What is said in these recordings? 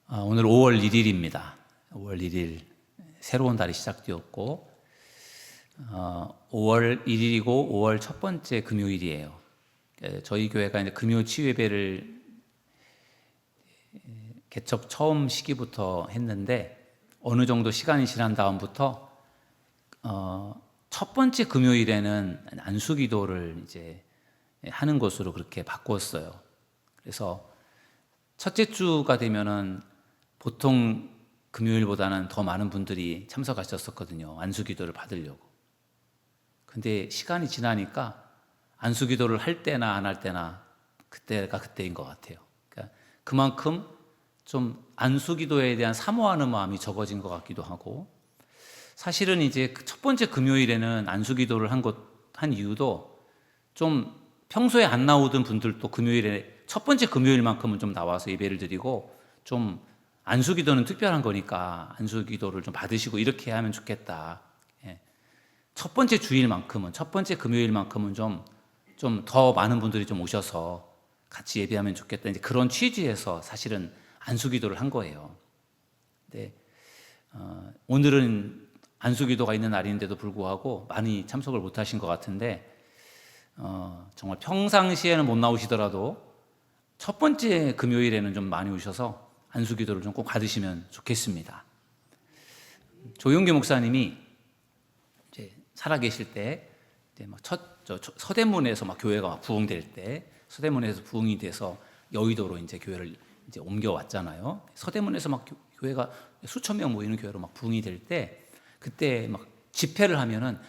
오늘 5월 1일입니다. 5월 1일 새로운 달이 시작되었고 5월 1일이고 5월 첫 번째 금요일이에요. 저희 교회가 이제 금요 치유 예배를 개척 처음 시기부터 했는데 어느 정도 시간이 지난 다음부터 첫 번째 금요일에는 안수기도를 이제 하는 것으로 그렇게 바꿨어요. 그래서 첫째 주가 되면은 보통 금요일보다는 더 많은 분들이 참석하셨었거든요. 안수기도를 받으려고. 근데 시간이 지나니까 안수기도를 할 때나 안 할 때나 그때가 그때인 것 같아요. 그러니까 그만큼 좀 안수기도에 대한 사모하는 마음이 적어진 것 같기도 하고, 사실은 이제 첫 번째 금요일에는 안수기도를 한 이유도 좀 평소에 안 나오던 분들도 금요일에 첫 번째 금요일만큼은 좀 나와서 예배를 드리고, 좀 안수기도는 특별한 거니까 안수기도를 좀 받으시고 이렇게 하면 좋겠다. 첫 번째 주일만큼은, 첫 번째 금요일만큼은 좀 더 많은 분들이 좀 오셔서 같이 예배하면 좋겠다. 이제 그런 취지에서 사실은 안수기도를 한 거예요. 근데 오늘은 안수기도가 있는 날인데도 불구하고 많이 참석을 못 하신 것 같은데, 정말 평상시에는 못 나오시더라도 첫 번째 금요일에는 좀 많이 오셔서 안수기도를 좀 꼭 받으시면 좋겠습니다. 조용기 목사님이 이제 살아계실 때, 이제 막 서대문에서 막 교회가 막 부흥될 때, 서대문에서 부흥이 돼서 여의도로 이제 교회를 이제 옮겨왔잖아요. 서대문에서 막 교회가 수천 명 모이는 교회로 막 부흥이 될 때, 그때 막 집회를 하면은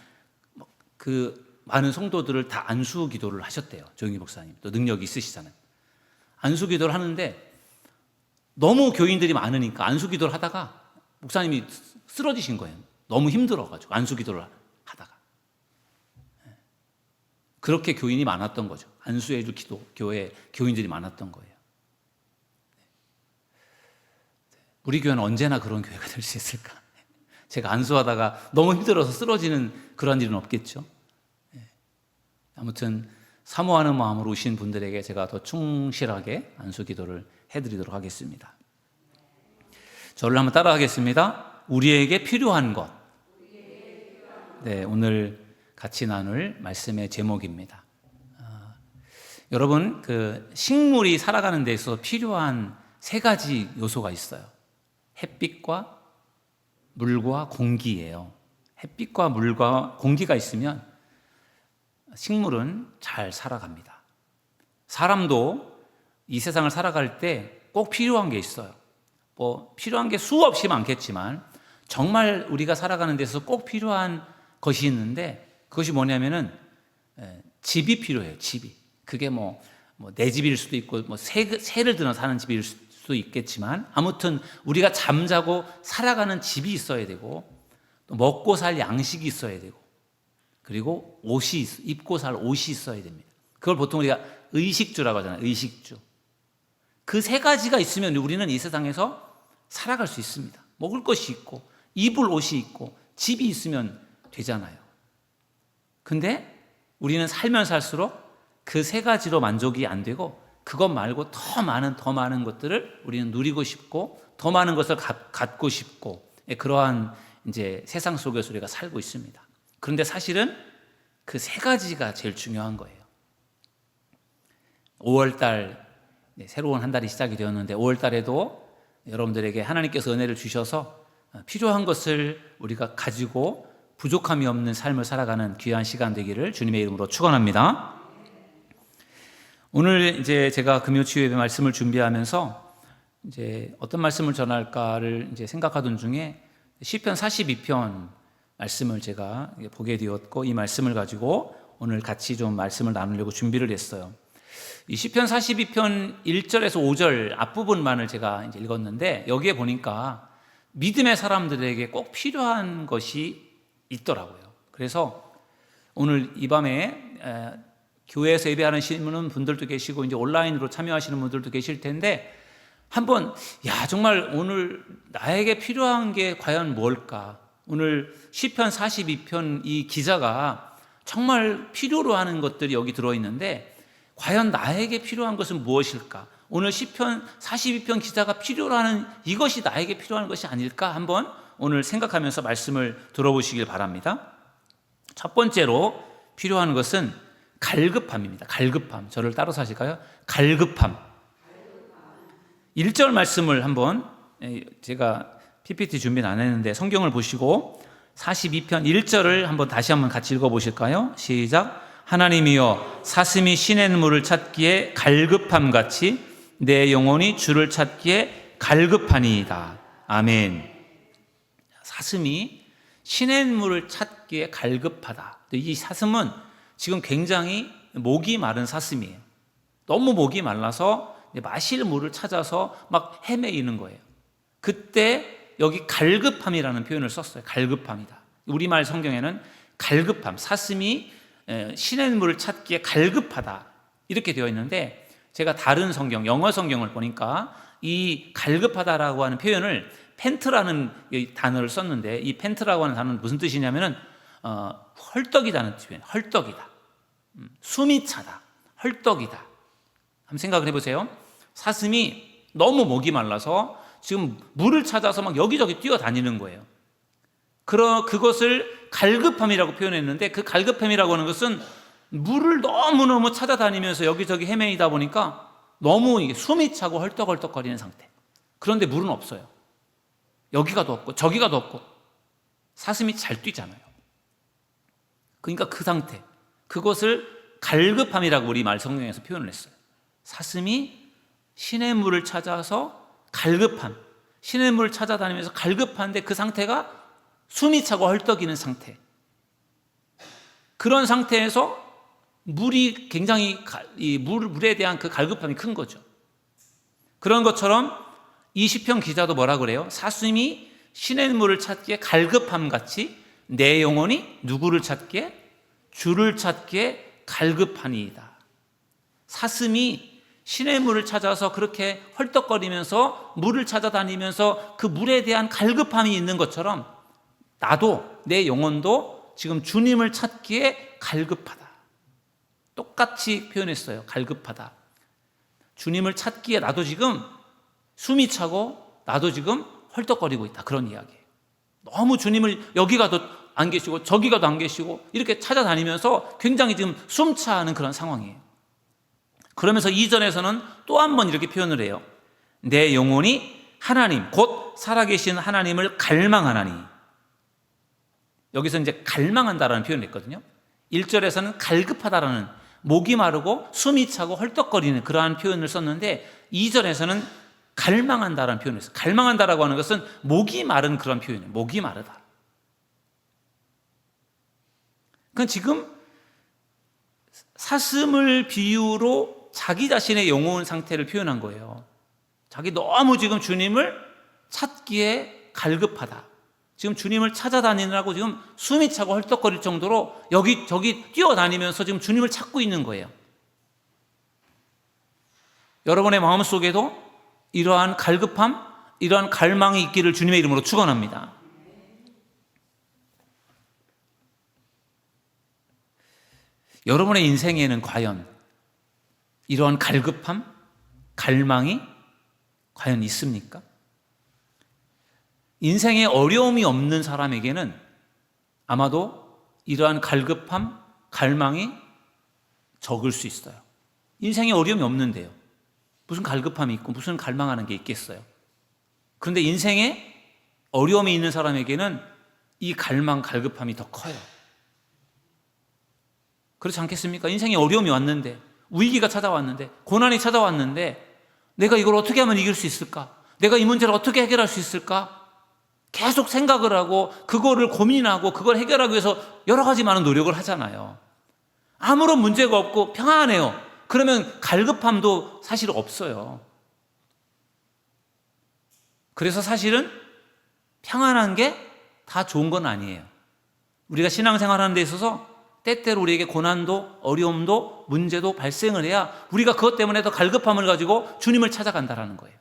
그 많은 성도들을 다 안수기도를 하셨대요. 조용기 목사님. 또 능력이 있으시잖아요. 안수기도를 하는데 너무 교인들이 많으니까 안수기도를 하다가 목사님이 쓰러지신 거예요. 너무 힘들어가지고 안수기도를 하다가. 그렇게 교인이 많았던 거죠. 안수해줄 교회 교인들이 많았던 거예요. 우리 교회는 언제나 그런 교회가 될 수 있을까? 제가 안수하다가 너무 힘들어서 쓰러지는 그런 일은 없겠죠. 아무튼 사모하는 마음으로 오신 분들에게 제가 더 충실하게 안수기도를 해드리도록 하겠습니다. 저를 한번 따라하겠습니다. 우리에게 필요한 것. 네, 오늘 같이 나눌 말씀의 제목입니다. 여러분, 식물이 살아가는 데 있어서 필요한 세 가지 요소가 있어요. 햇빛과 물과 공기예요. 햇빛과 물과 공기가 있으면 식물은 잘 살아갑니다. 사람도 이 세상을 살아갈 때 꼭 필요한 게 있어요. 필요한 게 수없이 많겠지만 정말 우리가 살아가는 데서 꼭 필요한 것이 있는데, 그것이 뭐냐면은 집이 필요해요. 집이. 그게 내 집일 수도 있고 새를 들어 사는 집일 수도 있겠지만, 아무튼 우리가 잠자고 살아가는 집이 있어야 되고, 또 먹고 살 양식이 있어야 되고, 그리고 입고 살 옷이 있어야 됩니다. 그걸 보통 우리가 의식주라고 하잖아요. 의식주. 그 세 가지가 있으면 우리는 이 세상에서 살아갈 수 있습니다. 먹을 것이 있고 입을 옷이 있고 집이 있으면 되잖아요. 근데 우리는 살면 살수록 그 세 가지로 만족이 안 되고, 그것 말고 더 많은 것들을 우리는 누리고 싶고, 더 많은 것을 갖고 싶고, 그러한 이제 세상 속에서 우리가 살고 있습니다. 그런데 사실은 그 세 가지가 제일 중요한 거예요. 5월달, 새로운 한 달이 시작이 되었는데, 5월달에도 여러분들에게 하나님께서 은혜를 주셔서 필요한 것을 우리가 가지고 부족함이 없는 삶을 살아가는 귀한 시간 되기를 주님의 이름으로 축원합니다. 오늘 이제 제가 금요치유 예배 말씀을 준비하면서 이제 어떤 말씀을 전할까를 이제 생각하던 중에 시편 42편 말씀을 제가 보게 되었고, 이 말씀을 가지고 오늘 같이 좀 말씀을 나누려고 준비를 했어요. 이 시편 42편 1절에서 5절 앞부분만을 제가 이제 읽었는데, 여기에 보니까 믿음의 사람들에게 꼭 필요한 것이 있더라고요. 그래서 오늘 이 밤에 교회에서 예배하시는 분들도 계시고 이제 온라인으로 참여하시는 분들도 계실 텐데, 한번 정말 오늘 나에게 필요한 게 과연 뭘까? 오늘 시편 42편 이 기자가 정말 필요로 하는 것들이 여기 들어있는데, 과연 나에게 필요한 것은 무엇일까? 오늘 시편 42편 기자가 필요로 하는 이것이 나에게 필요한 것이 아닐까 한번 오늘 생각하면서 말씀을 들어보시길 바랍니다. 첫 번째로 필요한 것은 갈급함입니다. 갈급함. 저를 따라서 하실까요? 갈급함. 1절 말씀을 한번, 제가 PPT 준비는 안 했는데 성경을 보시고 42편 1절을 다시 한번 같이 읽어보실까요? 시작. 하나님이여 사슴이 시냇물을 찾기에 갈급함 같이 내 영혼이 주를 찾기에 갈급하니이다. 아멘. 사슴이 시냇물을 찾기에 갈급하다. 이 사슴은 지금 굉장히 목이 마른 사슴이에요. 너무 목이 말라서 마실 물을 찾아서 막 헤매이는 거예요. 그때 여기 갈급함이라는 표현을 썼어요. 갈급함이다. 우리말 성경에는 갈급함, 사슴이 시냇물을 찾기에 갈급하다 이렇게 되어 있는데, 제가 다른 성경, 영어 성경을 보니까 이 갈급하다라고 하는 표현을 펜트라는 단어를 썼는데, 이 펜트라고 하는 단어는 무슨 뜻이냐면은 헐떡이다는 표현. 헐떡이다, 숨이 차다, 헐떡이다. 한번 생각을 해보세요. 사슴이 너무 목이 말라서 지금 물을 찾아서 막 여기저기 뛰어다니는 거예요. 그것을 갈급함이라고 표현했는데, 그 갈급함이라고 하는 것은 물을 너무너무 찾아다니면서 여기저기 헤매이다 보니까 너무 숨이 차고 헐떡헐떡거리는 상태. 그런데 물은 없어요. 여기가도 없고 저기가도 없고. 사슴이 잘 뛰잖아요. 그러니까 그 상태, 그것을 갈급함이라고 우리 말 성경에서 표현을 했어요. 사슴이 시냇물을 찾아서 갈급함, 시냇물을 찾아다니면서 갈급한데 그 상태가 숨이 차고 헐떡이는 상태. 그런 상태에서 물이 굉장히 물에 대한 그 갈급함이 큰 거죠. 그런 것처럼 이 시편 기자도 뭐라 그래요? 사슴이 시냇물을 찾기에 갈급함 같이 내 영혼이 누구를 찾기에? 주를 찾기에 갈급하니이다. 사슴이 시냇물을 찾아서 그렇게 헐떡거리면서 물을 찾아다니면서 그 물에 대한 갈급함이 있는 것처럼 나도, 내 영혼도 지금 주님을 찾기에 갈급하다. 똑같이 표현했어요. 갈급하다. 주님을 찾기에 나도 지금 숨이 차고 나도 지금 헐떡거리고 있다. 그런 이야기예요. 너무 주님을 여기 가도 안 계시고 저기 가도 안 계시고 이렇게 찾아다니면서 굉장히 지금 숨차는 그런 상황이에요. 그러면서 2절에서는 또 한 번 이렇게 표현을 해요. 내 영혼이 하나님, 곧 살아계신 하나님을 갈망하나니. 여기서 이제 갈망한다라는 표현을 했거든요. 1절에서는 갈급하다라는, 목이 마르고 숨이 차고 헐떡거리는 그러한 표현을 썼는데, 2절에서는 갈망한다라는 표현을 했어요. 갈망한다라고 하는 것은 목이 마른 그런 표현이에요. 목이 마르다. 그건 지금 사슴을 비유로 자기 자신의 영혼 상태를 표현한 거예요. 자기 너무 지금 주님을 찾기에 갈급하다. 지금 주님을 찾아다니느라고 지금 숨이 차고 헐떡거릴 정도로 여기저기 뛰어다니면서 지금 주님을 찾고 있는 거예요. 여러분의 마음속에도 이러한 갈급함, 이러한 갈망이 있기를 주님의 이름으로 축원합니다. 여러분의 인생에는 과연 이러한 갈급함, 갈망이 과연 있습니까? 인생에 어려움이 없는 사람에게는 아마도 이러한 갈급함, 갈망이 적을 수 있어요. 인생에 어려움이 없는데요. 무슨 갈급함이 있고 무슨 갈망하는 게 있겠어요? 그런데 인생에 어려움이 있는 사람에게는 이 갈망, 갈급함이 더 커요. 그렇지 않겠습니까? 인생에 어려움이 왔는데, 위기가 찾아왔는데, 고난이 찾아왔는데 내가 이걸 어떻게 하면 이길 수 있을까? 내가 이 문제를 어떻게 해결할 수 있을까? 계속 생각을 하고 그거를 고민하고 그걸 해결하기 위해서 여러 가지 많은 노력을 하잖아요. 아무런 문제가 없고 평안해요. 그러면 갈급함도 사실 없어요. 그래서 사실은 평안한 게 다 좋은 건 아니에요. 우리가 신앙생활하는 데 있어서 때때로 우리에게 고난도 어려움도 문제도 발생을 해야 우리가 그것 때문에 더 갈급함을 가지고 주님을 찾아간다라는 거예요.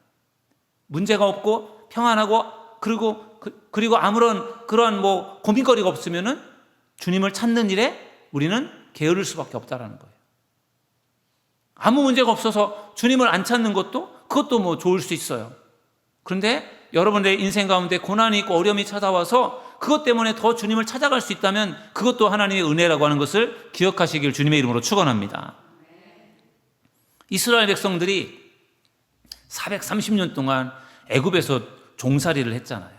문제가 없고 평안하고 그리고 아무런 그러한 고민거리가 없으면은 주님을 찾는 일에 우리는 게으를 수밖에 없다라는 거예요. 아무 문제가 없어서 주님을 안 찾는 그것도 뭐 좋을 수 있어요. 그런데 여러분의 인생 가운데 고난이 있고 어려움이 찾아와서 그것 때문에 더 주님을 찾아갈 수 있다면 그것도 하나님의 은혜라고 하는 것을 기억하시길 주님의 이름으로 축원합니다. 이스라엘 백성들이 430년 동안 애굽에서 종살이를 했잖아요.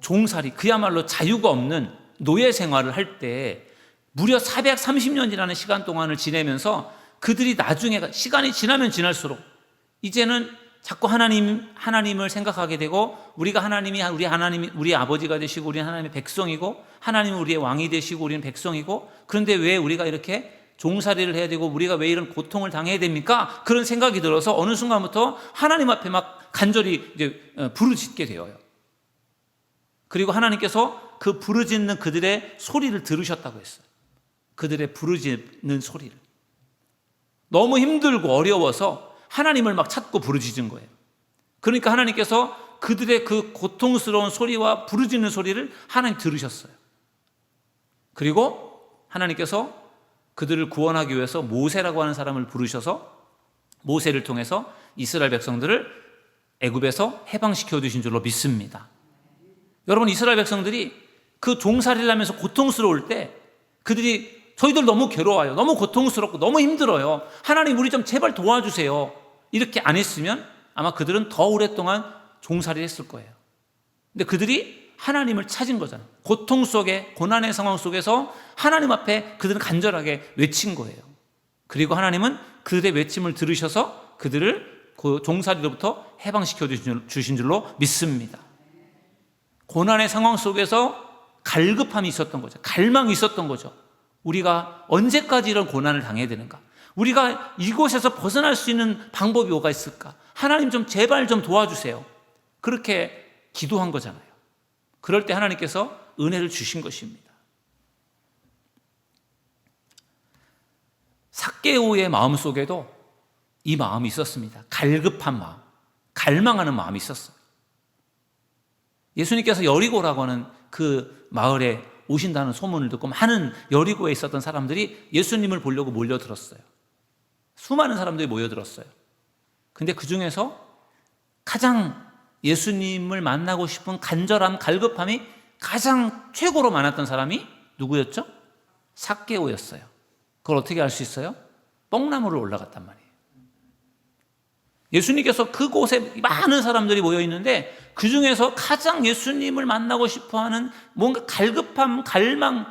종살이, 그야말로 자유가 없는 노예 생활을 할 때 무려 430년이라는 시간 동안을 지내면서 그들이 나중에 시간이 지나면 지날수록 이제는 자꾸 하나님을 생각하게 되고, 우리가 우리 아버지가 되시고 우리는 하나님의 백성이고 하나님은 우리의 왕이 되시고 우리는 백성이고, 그런데 왜 우리가 이렇게 종살이를 해야 되고 우리가 왜 이런 고통을 당해야 됩니까? 그런 생각이 들어서 어느 순간부터 하나님 앞에 막 간절히 이제 부르짖게 되어요. 그리고 하나님께서 그 부르짖는 그들의 소리를 들으셨다고 했어요. 그들의 부르짖는 소리를. 너무 힘들고 어려워서 하나님을 막 찾고 부르짖은 거예요. 그러니까 하나님께서 그들의 그 고통스러운 소리와 부르짖는 소리를 하나님 들으셨어요. 그리고 하나님께서 그들을 구원하기 위해서 모세라고 하는 사람을 부르셔서 모세를 통해서 이스라엘 백성들을 애굽에서 해방시켜 주신 줄로 믿습니다. 여러분, 이스라엘 백성들이 그 종살이를 하면서 고통스러울 때 그들이 저희들 너무 괴로워요. 너무 고통스럽고 너무 힘들어요. 하나님 우리 좀 제발 도와주세요. 이렇게 안 했으면 아마 그들은 더 오랫동안 종살이를 했을 거예요. 근데 그들이 하나님을 찾은 거잖아요. 고통 속에, 고난의 상황 속에서 하나님 앞에 그들은 간절하게 외친 거예요. 그리고 하나님은 그들의 외침을 들으셔서 그들을 그 종살이로부터 해방시켜 주신 줄로 믿습니다. 고난의 상황 속에서 갈급함이 있었던 거죠. 갈망이 있었던 거죠. 우리가 언제까지 이런 고난을 당해야 되는가? 우리가 이곳에서 벗어날 수 있는 방법이 뭐가 있을까? 하나님 좀 제발 좀 도와주세요. 그렇게 기도한 거잖아요. 그럴 때 하나님께서 은혜를 주신 것입니다. 삭개오의 마음 속에도 이 마음이 있었습니다. 갈급한 마음, 갈망하는 마음이 있었어요. 예수님께서 여리고라고 하는 그 마을에 오신다는 소문을 듣고 많은 여리고에 있었던 사람들이 예수님을 보려고 몰려들었어요. 수많은 사람들이 모여들었어요. 근데 그 중에서 가장 예수님을 만나고 싶은 간절함, 갈급함이 가장 최고로 많았던 사람이 누구였죠? 삭개오였어요. 그걸 어떻게 알 수 있어요? 뽕나무를 올라갔단 말이에요. 예수님께서 그곳에 많은 사람들이 모여 있는데 그 중에서 가장 예수님을 만나고 싶어하는 뭔가 갈급함, 갈망,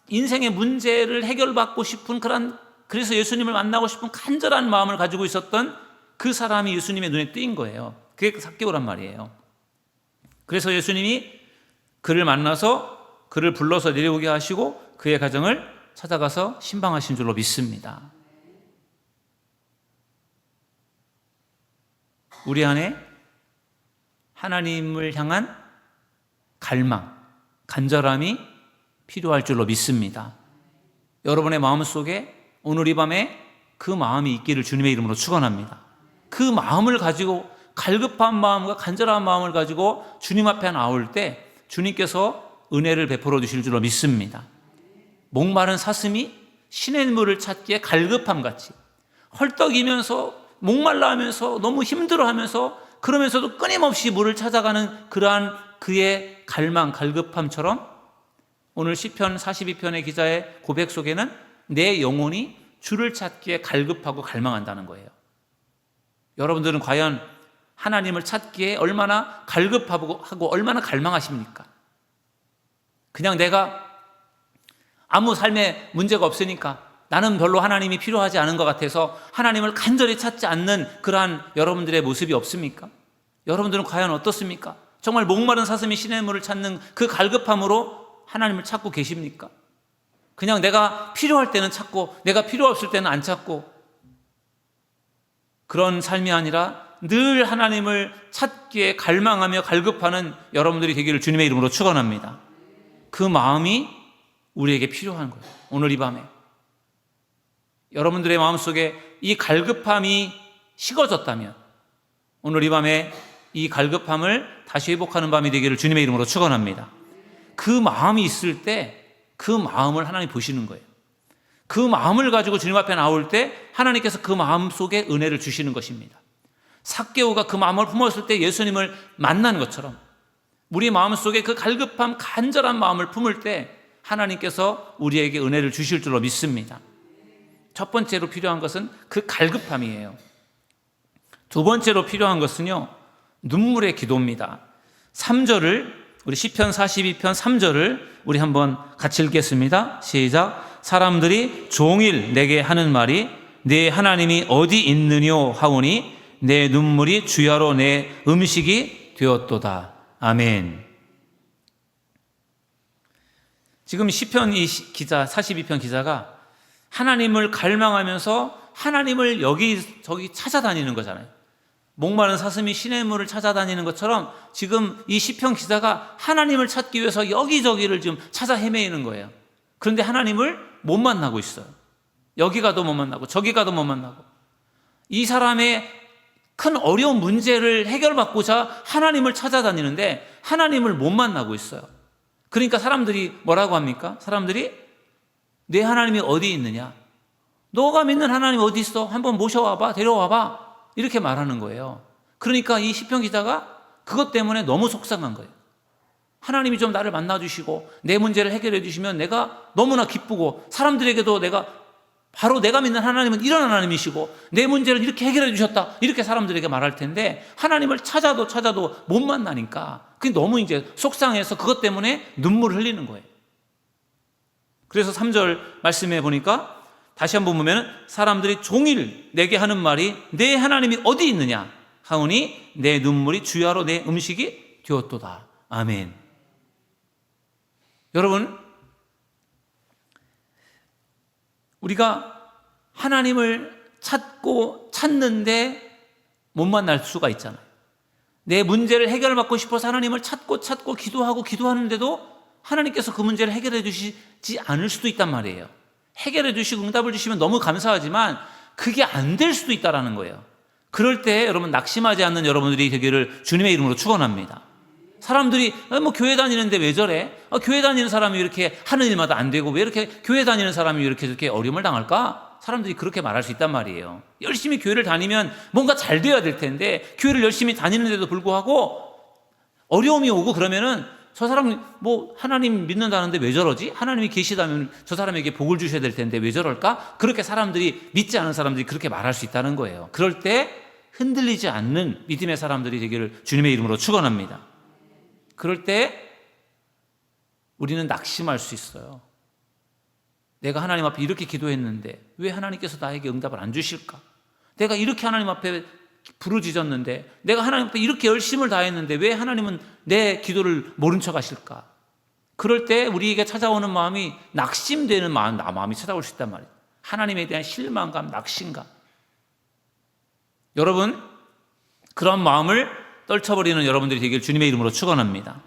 인생의 문제를 해결받고 싶은 그래서 예수님을 만나고 싶은 간절한 마음을 가지고 있었던 그 사람이 예수님의 눈에 띄인 거예요. 그게 삭개오란 말이에요. 그래서 예수님이 그를 만나서 그를 불러서 내려오게 하시고 그의 가정을 찾아가서 신방하신 줄로 믿습니다. 우리 안에 하나님을 향한 갈망, 간절함이 필요할 줄로 믿습니다. 여러분의 마음속에 오늘 이 밤에 그 마음이 있기를 주님의 이름으로 축원합니다. 그 마음을 가지고, 갈급한 마음과 간절한 마음을 가지고 주님 앞에 나올 때 주님께서 은혜를 베풀어 주실 줄로 믿습니다. 목마른 사슴이 신의 물을 찾기에 갈급함같이 헐떡이면서 목말라 하면서 너무 힘들어하면서 그러면서도 끊임없이 물을 찾아가는 그러한 그의 갈망, 갈급함처럼 오늘 시편 42편의 기자의 고백 속에는 내 영혼이 주를 찾기에 갈급하고 갈망한다는 거예요. 여러분들은 과연 하나님을 찾기에 얼마나 갈급하고 얼마나 갈망하십니까? 그냥 내가 아무 삶에 문제가 없으니까 나는 별로 하나님이 필요하지 않은 것 같아서 하나님을 간절히 찾지 않는 그러한 여러분들의 모습이 없습니까? 여러분들은 과연 어떻습니까? 정말 목마른 사슴이 신의 물을 찾는 그 갈급함으로 하나님을 찾고 계십니까? 그냥 내가 필요할 때는 찾고 내가 필요 없을 때는 안 찾고 그런 삶이 아니라 늘 하나님을 찾기에 갈망하며 갈급하는 여러분들이 되기를 주님의 이름으로 축원합니다. 그 마음이 우리에게 필요한 거예요. 오늘 이 밤에 여러분들의 마음속에 이 갈급함이 식어졌다면 오늘 이 밤에 이 갈급함을 다시 회복하는 밤이 되기를 주님의 이름으로 축원합니다. 그 마음이 있을 때 그 마음을 하나님 보시는 거예요. 그 마음을 가지고 주님 앞에 나올 때 하나님께서 그 마음 속에 은혜를 주시는 것입니다. 삭개오가 그 마음을 품었을 때 예수님을 만난 것처럼 우리 마음속에 그 갈급함, 간절한 마음을 품을 때 하나님께서 우리에게 은혜를 주실 줄로 믿습니다. 첫 번째로 필요한 것은 그 갈급함이에요. 두 번째로 필요한 것은요, 눈물의 기도입니다. 3절을, 우리 시편 42편 3절을 우리 한번 같이 읽겠습니다. 시작. 사람들이 종일 내게 하는 말이 내 하나님이 어디 있느뇨 하오니 내 눈물이 주야로 내 음식이 되었도다. 아멘. 지금 시편 기자, 42편 기자가 하나님을 갈망하면서 하나님을 여기저기 찾아다니는 거잖아요. 목마른 사슴이 시냇물을 찾아다니는 것처럼 지금 이 시편 기자가 하나님을 찾기 위해서 여기저기를 지금 찾아 헤매이는 거예요. 그런데 하나님을 못 만나고 있어요. 여기 가도 못 만나고 저기 가도 못 만나고. 이 사람의 큰 어려운 문제를 해결받고자 하나님을 찾아다니는데 하나님을 못 만나고 있어요. 그러니까 사람들이 뭐라고 합니까? 사람들이 내 하나님이 어디 있느냐? 너가 믿는 하나님 어디 있어? 한번 모셔와봐, 데려와봐. 이렇게 말하는 거예요. 그러니까 이 시편 기자가 그것 때문에 너무 속상한 거예요. 하나님이 좀 나를 만나주시고 내 문제를 해결해 주시면 내가 너무나 기쁘고 사람들에게도 바로 내가 믿는 하나님은 이런 하나님이시고 내 문제를 이렇게 해결해 주셨다 이렇게 사람들에게 말할 텐데 하나님을 찾아도 못 만나니까 그게 너무 이제 속상해서 그것 때문에 눈물을 흘리는 거예요. 그래서 3절 말씀해 보니까 다시 한번 보면 사람들이 종일 내게 하는 말이 내 하나님이 어디 있느냐 하오니 내 눈물이 주야로 내 음식이 되었도다. 아멘. 여러분, 우리가 하나님을 찾는데 못 만날 수가 있잖아요. 내 문제를 해결받고 싶어서 하나님을 찾고 기도하는데도 하나님께서 그 문제를 해결해 주시지 않을 수도 있단 말이에요. 해결해 주시고 응답을 주시면 너무 감사하지만 그게 안 될 수도 있다는 거예요. 그럴 때 여러분 낙심하지 않는 여러분들이 되기를 주님의 이름으로 축원합니다. 사람들이 교회 다니는데 왜 저래? 교회 다니는 사람이 이렇게 하는 일마다 안 되고 왜 이렇게 교회 다니는 사람이 이렇게 저렇게 어려움을 당할까? 사람들이 그렇게 말할 수 있단 말이에요. 열심히 교회를 다니면 뭔가 잘 돼야 될 텐데 교회를 열심히 다니는데도 불구하고 어려움이 오고 그러면은 저 사람 하나님 믿는다는데 왜 저러지? 하나님이 계시다면 저 사람에게 복을 주셔야 될 텐데 왜 저럴까? 그렇게 사람들이 믿지 않은 사람들이 그렇게 말할 수 있다는 거예요. 그럴 때 흔들리지 않는 믿음의 사람들이 되기를 주님의 이름으로 축원합니다. 그럴 때 우리는 낙심할 수 있어요. 내가 하나님 앞에 이렇게 기도했는데 왜 하나님께서 나에게 응답을 안 주실까? 내가 이렇게 하나님 앞에 부르짖었는데 내가 하나님 앞에 이렇게 열심을 다했는데 왜 하나님은 내 기도를 모른 척 하실까? 그럴 때 우리에게 찾아오는 마음이 낙심되는 마음이 찾아올 수 있단 말이에요. 하나님에 대한 실망감, 낙심감. 여러분, 그런 마음을 떨쳐버리는 여러분들이 되길 주님의 이름으로 축원합니다.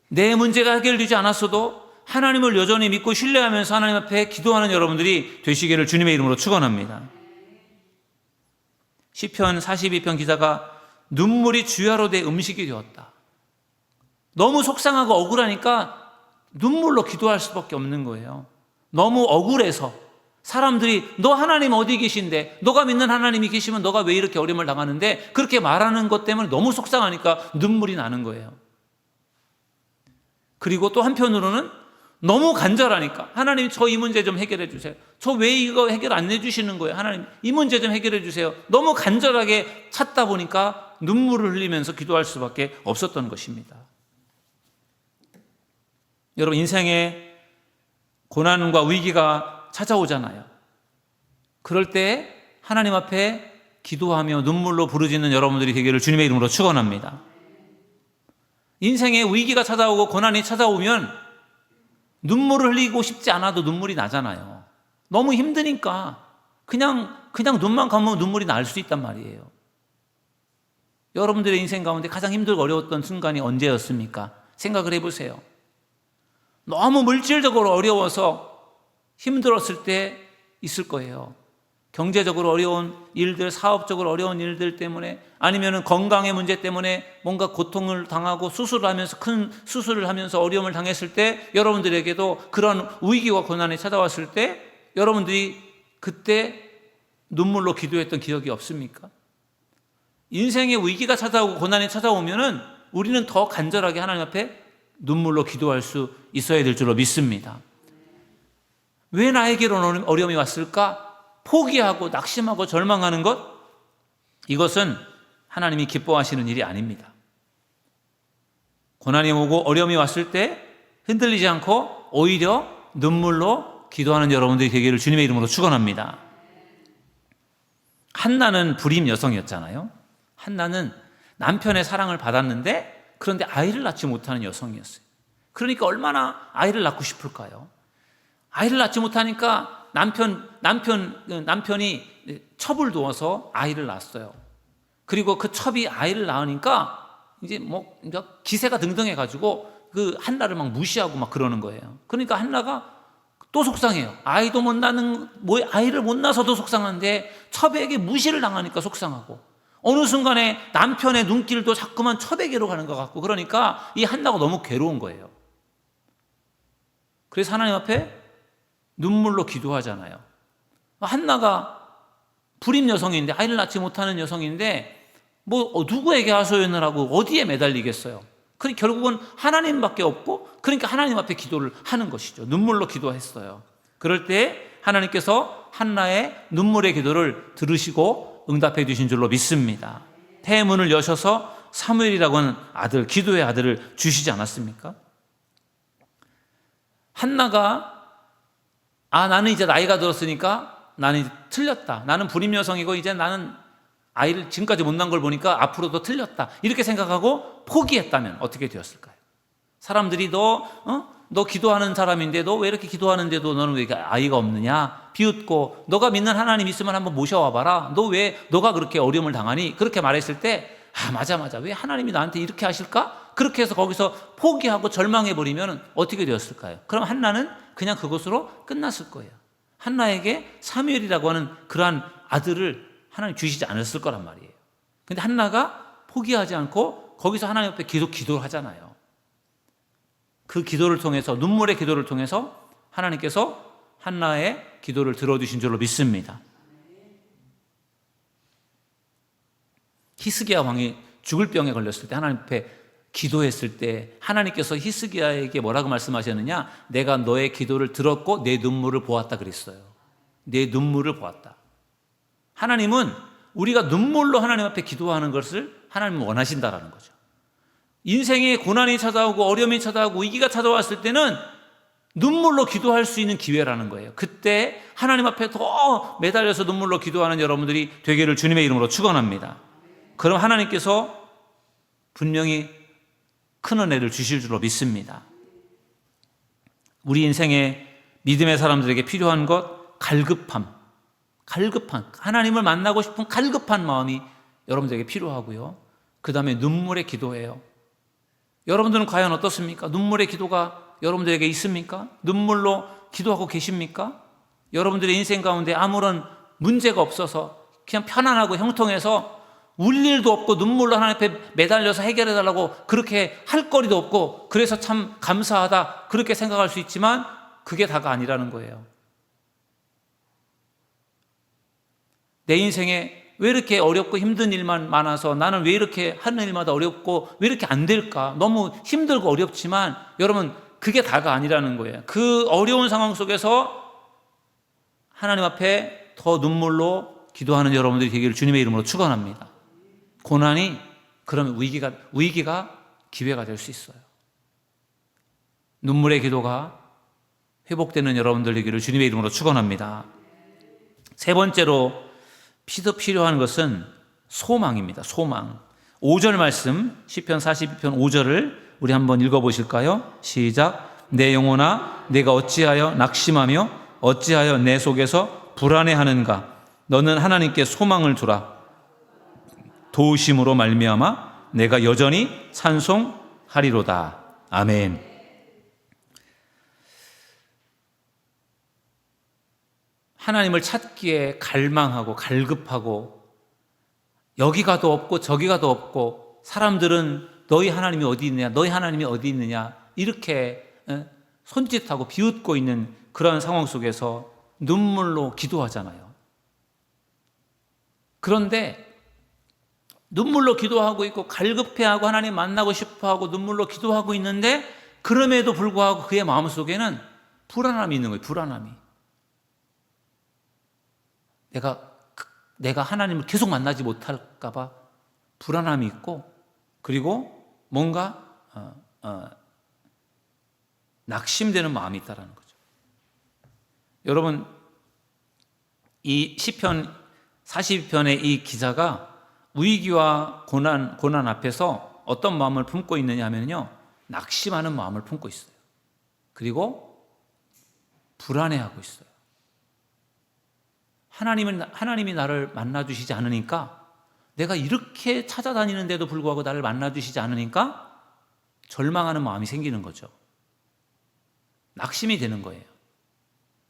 내 문제가 해결되지 않았어도 하나님을 여전히 믿고 신뢰하면서 하나님 앞에 기도하는 여러분들이 되시기를 주님의 이름으로 축원합니다. 시편 42편 기자가 눈물이 주야로 내 음식이 되었다. 너무 속상하고 억울하니까 눈물로 기도할 수밖에 없는 거예요. 너무 억울해서 사람들이 너 하나님 어디 계신데 너가 믿는 하나님이 계시면 너가 왜 이렇게 어려움을 당하는데 그렇게 말하는 것 때문에 너무 속상하니까 눈물이 나는 거예요. 그리고 또 한편으로는 너무 간절하니까 하나님 저 이 문제 좀 해결해 주세요. 저 왜 이거 해결 안 해주시는 거예요? 하나님 이 문제 좀 해결해 주세요. 너무 간절하게 찾다 보니까 눈물을 흘리면서 기도할 수밖에 없었던 것입니다. 여러분, 인생에 고난과 위기가 찾아오잖아요. 그럴 때 하나님 앞에 기도하며 눈물로 부르짖는 여러분들이 되기를 주님의 이름으로 축원합니다. 인생에 위기가 찾아오고 고난이 찾아오면 눈물을 흘리고 싶지 않아도 눈물이 나잖아요. 너무 힘드니까 그냥 눈만 감으면 눈물이 날 수 있단 말이에요. 여러분들의 인생 가운데 가장 힘들고 어려웠던 순간이 언제였습니까? 생각을 해보세요. 너무 물질적으로 어려워서 힘들었을 때 있을 거예요. 경제적으로 어려운 일들, 사업적으로 어려운 일들 때문에 아니면 건강의 문제 때문에 뭔가 고통을 당하고 큰 수술을 하면서 어려움을 당했을 때 여러분들에게도 그런 위기와 고난이 찾아왔을 때 여러분들이 그때 눈물로 기도했던 기억이 없습니까? 인생의 위기가 찾아오고 고난이 찾아오면은 우리는 더 간절하게 하나님 앞에 눈물로 기도할 수 있어야 될 줄로 믿습니다. 왜 나에게로 어려움이 왔을까? 포기하고 낙심하고 절망하는 것, 이것은 하나님이 기뻐하시는 일이 아닙니다. 고난이 오고 어려움이 왔을 때 흔들리지 않고 오히려 눈물로 기도하는 여러분들이 되기를 주님의 이름으로 축원합니다. 한나는 불임 여성이었잖아요. 한나는 남편의 사랑을 받았는데 그런데 아이를 낳지 못하는 여성이었어요. 그러니까 얼마나 아이를 낳고 싶을까요? 아이를 낳지 못하니까 남편이 첩을 두어서 아이를 낳았어요. 그리고 그 첩이 아이를 낳으니까 이제 뭐 기세가 등등해가지고 그 한나를 막 무시하고 막 그러는 거예요. 그러니까 한나가 또 속상해요. 아이를 못 낳아서도 속상한데 첩에게 무시를 당하니까 속상하고, 어느 순간에 남편의 눈길도 자꾸만 첩에게로 가는 것 같고, 그러니까 이 한나가 너무 괴로운 거예요. 그래서 하나님 앞에 눈물로 기도하잖아요. 한나가 불임 여성인데, 아이를 낳지 못하는 여성인데 누구에게 하소연을 하고 어디에 매달리겠어요? 그러니까 결국은 하나님밖에 없고, 그러니까 하나님 앞에 기도를 하는 것이죠. 눈물로 기도했어요. 그럴 때 하나님께서 한나의 눈물의 기도를 들으시고 응답해 주신 줄로 믿습니다. 태문을 여셔서 사무엘이라고 하는 아들, 기도의 아들을 주시지 않았습니까? 한나가 나는 이제 나이가 들었으니까 나는 이제 틀렸다. 나는 불임 여성이고 이제 나는 아이를 지금까지 못 낳은 걸 보니까 앞으로도 틀렸다. 이렇게 생각하고 포기했다면 어떻게 되었을까요? 사람들이 너 기도하는 사람인데 너 왜 이렇게 기도하는데도 너는 왜 아이가 없느냐? 비웃고, 너가 믿는 하나님 있으면 한번 모셔와 봐라. 너가 그렇게 어려움을 당하니? 그렇게 말했을 때 맞아. 왜 하나님이 나한테 이렇게 하실까? 그렇게 해서 거기서 포기하고 절망해버리면 어떻게 되었을까요? 그럼 한나는 그냥 그것으로 끝났을 거예요. 한나에게 사무엘이라고 하는 그러한 아들을 하나님 주시지 않았을 거란 말이에요. 근데 한나가 포기하지 않고 거기서 하나님 앞에 기도를 하잖아요. 그 기도를 통해서, 눈물의 기도를 통해서 하나님께서 한나의 기도를 들어주신 줄로 믿습니다. 히스기야 왕이 죽을 병에 걸렸을 때 하나님 앞에 기도했을 때 하나님께서 히스기야에게 뭐라고 말씀하셨느냐? 내가 너의 기도를 들었고 내 눈물을 보았다 그랬어요. 내 눈물을 보았다. 하나님은 우리가 눈물로 하나님 앞에 기도하는 것을 하나님은 원하신다라는 거죠. 인생에 고난이 찾아오고 어려움이 찾아오고 위기가 찾아왔을 때는 눈물로 기도할 수 있는 기회라는 거예요. 그때 하나님 앞에 더 매달려서 눈물로 기도하는 여러분들이 되기를 주님의 이름으로 축원합니다. 그럼 하나님께서 분명히 큰 은혜를 주실 줄로 믿습니다. 우리 인생에 믿음의 사람들에게 필요한 것, 갈급함, 하나님을 만나고 싶은 갈급한 마음이 여러분들에게 필요하고요. 그 다음에 눈물의 기도예요. 여러분들은 과연 어떻습니까? 눈물의 기도가 여러분들에게 있습니까? 눈물로 기도하고 계십니까? 여러분들의 인생 가운데 아무런 문제가 없어서 그냥 편안하고 형통해서 울 일도 없고 눈물로 하나님 앞에 매달려서 해결해달라고 그렇게 할 거리도 없고, 그래서 참 감사하다 그렇게 생각할 수 있지만 그게 다가 아니라는 거예요. 내 인생에 왜 이렇게 어렵고 힘든 일만 많아서, 나는 왜 이렇게 하는 일마다 어렵고 왜 이렇게 안 될까? 너무 힘들고 어렵지만 여러분, 그게 다가 아니라는 거예요. 그 어려운 상황 속에서 하나님 앞에 더 눈물로 기도하는 여러분들이 되기를 주님의 이름으로 축원합니다. 고난이, 그러면 위기가 기회가 될 수 있어요. 눈물의 기도가 회복되는 여러분들 되기를 주님의 이름으로 축원합니다. 세 번째로 필요한 것은 소망입니다. 소망. 5절 말씀, 시편 42편 5절을 우리 한번 읽어보실까요? 시작. 내 영혼아, 내가 어찌하여 낙심하며 어찌하여 내 속에서 불안해하는가? 너는 하나님께 소망을 두라. 도우심으로 말미암아 내가 여전히 찬송하리로다. 아멘. 하나님을 찾기에 갈망하고 갈급하고, 여기 가도 없고 저기 가도 없고, 사람들은 너희 하나님이 어디 있느냐, 너희 하나님이 어디 있느냐, 이렇게 손짓하고 비웃고 있는 그런 상황 속에서 눈물로 기도하잖아요. 그런데 눈물로 기도하고 있고 갈급해하고 하나님 만나고 싶어하고 눈물로 기도하고 있는데 그럼에도 불구하고 그의 마음속에는 불안함이 있는 거예요. 불안함이. 내가 하나님을 계속 만나지 못할까 봐 불안함이 있고, 그리고 뭔가 낙심되는 마음이 있다는 거죠. 여러분, 이 시편 42편의 이 기자가 위기와 고난 앞에서 어떤 마음을 품고 있느냐 하면요, 낙심하는 마음을 품고 있어요. 그리고 불안해하고 있어요. 하나님이 나를 만나주시지 않으니까, 내가 이렇게 찾아다니는데도 불구하고 나를 만나주시지 않으니까 절망하는 마음이 생기는 거죠. 낙심이 되는 거예요.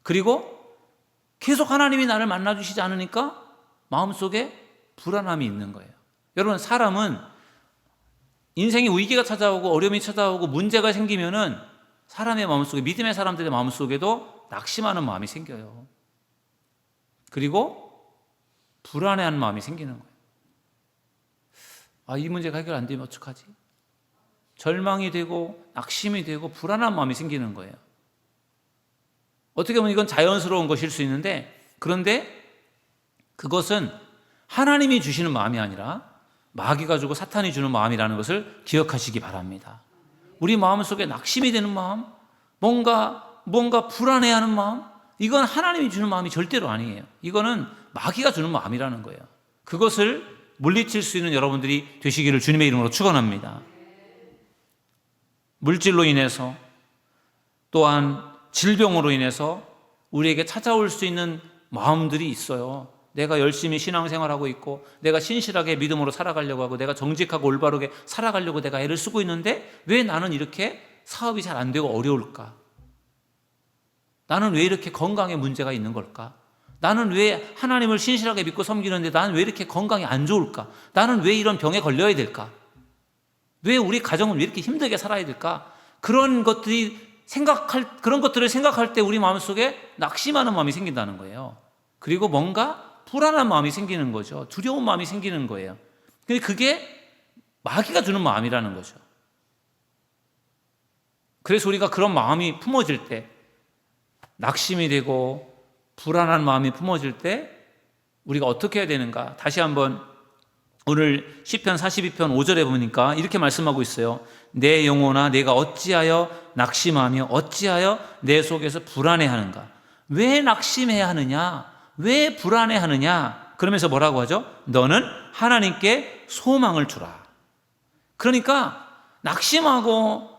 그리고 계속 하나님이 나를 만나주시지 않으니까 마음속에 불안함이 있는 거예요. 여러분, 사람은 인생의 위기가 찾아오고 어려움이 찾아오고 문제가 생기면은 사람의 마음속에, 믿음의 사람들의 마음속에도 낙심하는 마음이 생겨요. 그리고 불안해하는 마음이 생기는 거예요. 이 문제가 해결 안 되면 어떡하지? 절망이 되고 낙심이 되고 불안한 마음이 생기는 거예요. 어떻게 보면 이건 자연스러운 것일 수 있는데, 그런데 그것은 하나님이 주시는 마음이 아니라 마귀가 주고 사탄이 주는 마음이라는 것을 기억하시기 바랍니다. 우리 마음속에 낙심이 되는 마음, 뭔가 불안해하는 마음, 이건 하나님이 주는 마음이 절대로 아니에요. 이거는 마귀가 주는 마음이라는 거예요. 그것을 물리칠 수 있는 여러분들이 되시기를 주님의 이름으로 축원합니다. 물질로 인해서, 또한 질병으로 인해서 우리에게 찾아올 수 있는 마음들이 있어요. 내가 열심히 신앙생활하고 있고, 내가 신실하게 믿음으로 살아가려고 하고, 내가 정직하고 올바르게 살아가려고 내가 애를 쓰고 있는데 왜 나는 이렇게 사업이 잘 안 되고 어려울까? 나는 왜 이렇게 건강에 문제가 있는 걸까? 나는 왜 하나님을 신실하게 믿고 섬기는데 나는 왜 이렇게 건강이 안 좋을까? 나는 왜 이런 병에 걸려야 될까? 왜 우리 가정은 왜 이렇게 힘들게 살아야 될까? 그런 것들을 생각할 때 우리 마음속에 낙심하는 마음이 생긴다는 거예요. 그리고 뭔가 불안한 마음이 생기는 거죠. 두려운 마음이 생기는 거예요. 근데 그게 마귀가 주는 마음이라는 거죠. 그래서 우리가 그런 마음이 품어질 때, 낙심이 되고 불안한 마음이 품어질 때 우리가 어떻게 해야 되는가? 다시 한번 오늘 시편 42편 5절에 보니까 이렇게 말씀하고 있어요. 내 영혼아, 내가 어찌하여 낙심하며 어찌하여 내 속에서 불안해하는가? 왜 낙심해야 하느냐? 왜 불안해하느냐? 그러면서 뭐라고 하죠? 너는 하나님께 소망을 주라. 그러니까 낙심하고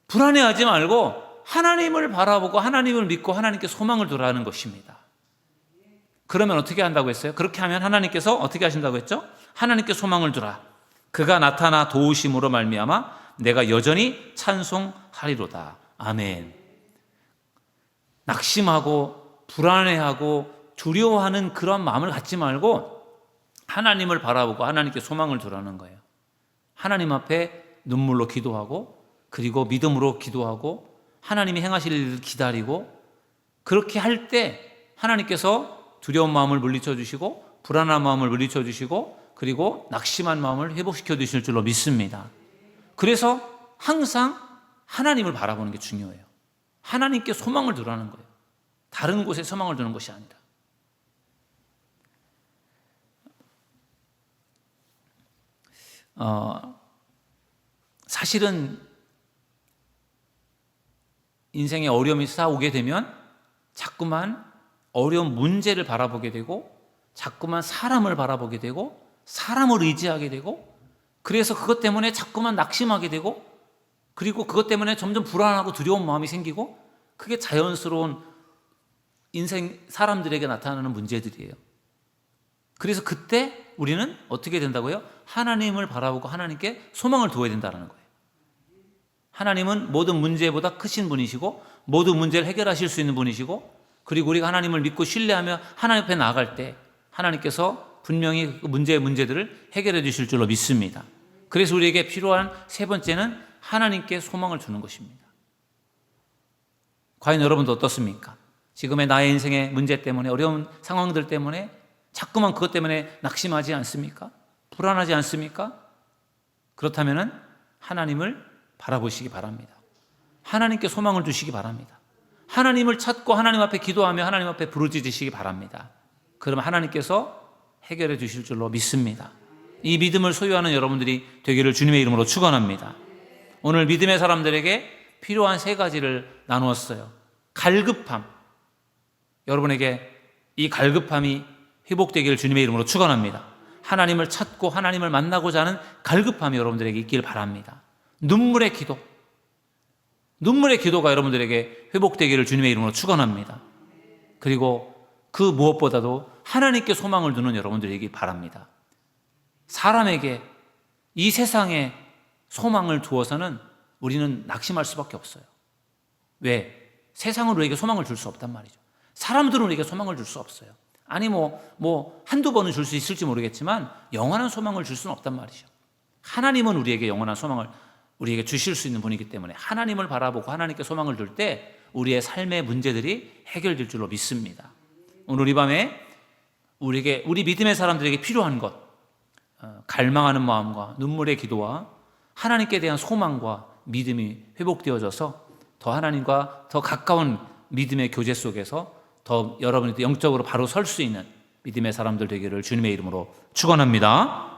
불안해하지 말고 하나님을 바라보고 하나님을 믿고 하나님께 소망을 두라는 것입니다. 그러면 어떻게 한다고 했어요? 그렇게 하면 하나님께서 어떻게 하신다고 했죠? 하나님께 소망을 두라. 그가 나타나 도우심으로 말미암아 내가 여전히 찬송하리로다. 아멘. 낙심하고 불안해하고 두려워하는 그런 마음을 갖지 말고 하나님을 바라보고 하나님께 소망을 두라는 거예요. 하나님 앞에 눈물로 기도하고, 그리고 믿음으로 기도하고, 하나님이 행하실 일을 기다리고, 그렇게 할 때 하나님께서 두려운 마음을 물리쳐 주시고 불안한 마음을 물리쳐 주시고, 그리고 낙심한 마음을 회복시켜 주실 줄로 믿습니다. 그래서 항상 하나님을 바라보는 게 중요해요. 하나님께 소망을 두라는 거예요. 다른 곳에 소망을 두는 것이 아니라. 사실은 인생에 어려움이 쌓아오게 되면 자꾸만 어려운 문제를 바라보게 되고, 자꾸만 사람을 바라보게 되고, 사람을 의지하게 되고, 그래서 그것 때문에 자꾸만 낙심하게 되고, 그리고 그것 때문에 점점 불안하고 두려운 마음이 생기고, 그게 자연스러운 인생 사람들에게 나타나는 문제들이에요. 그래서 그때 우리는 어떻게 된다고요? 하나님을 바라보고 하나님께 소망을 두어야 된다는 거예요. 하나님은 모든 문제보다 크신 분이시고 모든 문제를 해결하실 수 있는 분이시고, 그리고 우리가 하나님을 믿고 신뢰하며 하나님 앞에 나아갈 때 하나님께서 분명히 그 문제들을 해결해 주실 줄로 믿습니다. 그래서 우리에게 필요한 세 번째는 하나님께 소망을 두는 것입니다. 과연 여러분도 어떻습니까? 지금의 나의 인생의 문제 때문에, 어려운 상황들 때문에 자꾸만 그것 때문에 낙심하지 않습니까? 불안하지 않습니까? 그렇다면 하나님을 바라보시기 바랍니다. 하나님께 소망을 두시기 바랍니다. 하나님을 찾고 하나님 앞에 기도하며 하나님 앞에 부르짖으시기 바랍니다. 그러면 하나님께서 해결해 주실 줄로 믿습니다. 이 믿음을 소유하는 여러분들이 되기를 주님의 이름으로 축원합니다. 오늘 믿음의 사람들에게 필요한 3가지를 나누었어요. 갈급함. 여러분에게 이 갈급함이 회복되기를 주님의 이름으로 축원합니다. 하나님을 찾고 하나님을 만나고자 하는 갈급함이 여러분들에게 있길 바랍니다. 눈물의 기도. 눈물의 기도가 여러분들에게 회복되기를 주님의 이름으로 축원합니다. 그리고 그 무엇보다도 하나님께 소망을 두는 여러분들이기 바랍니다. 사람에게, 이 세상에 소망을 두어서는 우리는 낙심할 수밖에 없어요. 왜? 세상은 우리에게 소망을 줄 수 없단 말이죠. 사람들은 우리에게 소망을 줄 수 없어요. 아니 한두 번은 줄 수 있을지 모르겠지만 영원한 소망을 줄 수는 없단 말이죠. 하나님은 우리에게 영원한 소망을 우리에게 주실 수 있는 분이기 때문에 하나님을 바라보고 하나님께 소망을 둘 때 우리의 삶의 문제들이 해결될 줄로 믿습니다. 오늘 이 밤에 우리 믿음의 사람들에게 필요한 것, 갈망하는 마음과 눈물의 기도와 하나님께 대한 소망과 믿음이 회복되어져서 더 하나님과 더 가까운 믿음의 교제 속에서 더 여러분이 영적으로 바로 설 수 있는 믿음의 사람들 되기를 주님의 이름으로 축원합니다.